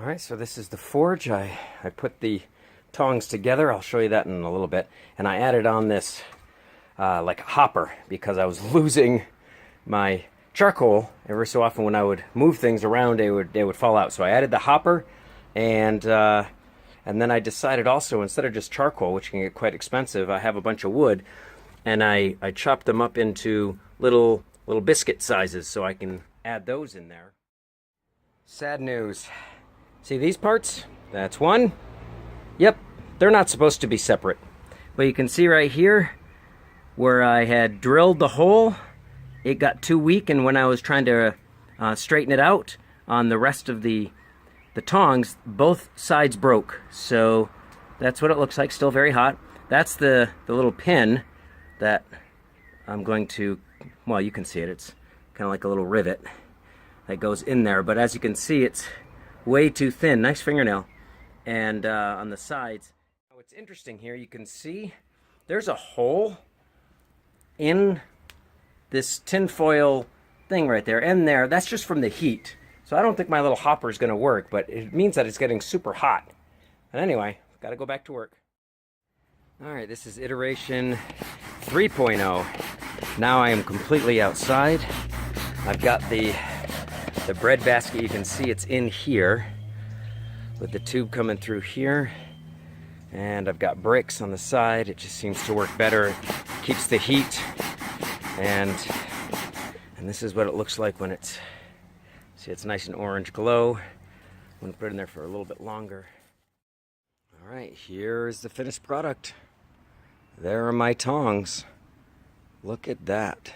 All right, so this is the forge. I put the tongs together. I'll show you that in a little bit. And I added on this like a hopper because I was losing my charcoal every so often. When I would move things around, they would fall out. So I added the hopper, and then I decided also, instead of just charcoal, which can get quite expensive, I have a bunch of wood, and I chopped them up into little biscuit sizes so I can add those in there. Sad news. See these parts? That's one. Yep, they're not supposed to be separate. But you can see right here where I had drilled the hole, it got too weak, and when I was trying to straighten it out on the rest of the tongs, both sides broke. So that's what it looks like, still very hot. That's the little pin that I'm going to, well, you can see it. It's kind of like a little rivet that goes in there. But as you can see, it's way too thin. Nice fingernail. And on the sides, what's interesting here, you can see there's a hole in this tinfoil thing right there, and there. That's just from the heat. So I don't think my little hopper is going to work, but it means that it's getting super hot. And anyway, got to go back to work. All right, this is iteration 3.0. Now I am completely outside. I've got the bread basket. You can see it's in here with the tube coming through here. And I've got bricks on the side. It just seems to work better. It keeps the heat. And this is what it looks like when it's, see, it's nice and orange glow. I'm gonna put it in there for a little bit longer. All right, here is the finished product. There are my tongs. Look at that.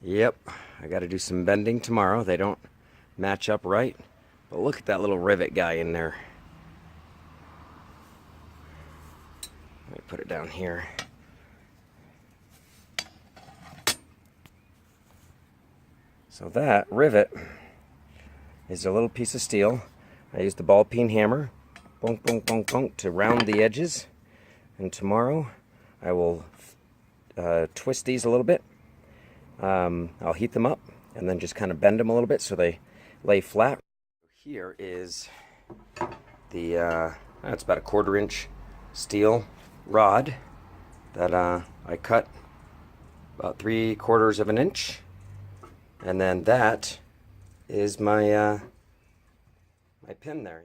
Yep, I gotta do some bending tomorrow. They don't match up right, but look at that little rivet guy in there. Let me put it down here. So that rivet is a little piece of steel. I used the ball peen hammer, bonk, bonk, bonk, bonk, to round the edges. And tomorrow I will twist these a little bit. I'll heat them up and then just kind of bend them a little bit so they lay flat. Here is the, it's about a 1/4 inch steel rod that I cut about 3/4 of an inch. And then that is my my pin there.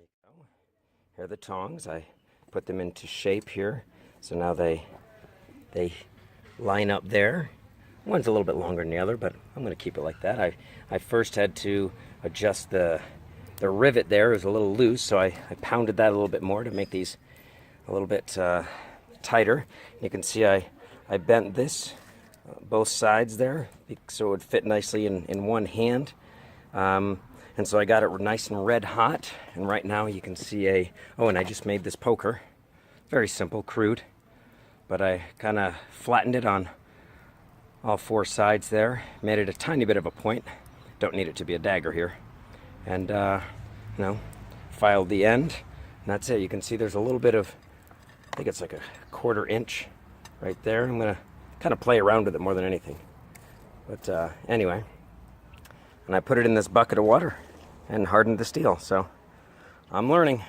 Here are the tongs. I put them into shape here, so now they line up there. One's a little bit longer than the other, but I'm going to keep it like that. I first had to adjust the rivet there. It was a little loose, so I pounded that a little bit more to make these a little bit tighter. You can see I bent this both sides there so it would fit nicely in one hand. And so I got it nice and red hot, and right now you can see oh, and I just made this poker. Very simple, crude, but I kind of flattened it on all 4 sides there, made it a tiny bit of a point. Don't need it to be a dagger here. And you know, filed the end, and that's it. You can see there's a little bit of, I think it's like a 1/4 inch right there. I'm gonna kind of play around with it more than anything. But anyway, and I put it in this bucket of water and hardened the steel. So I'm learning.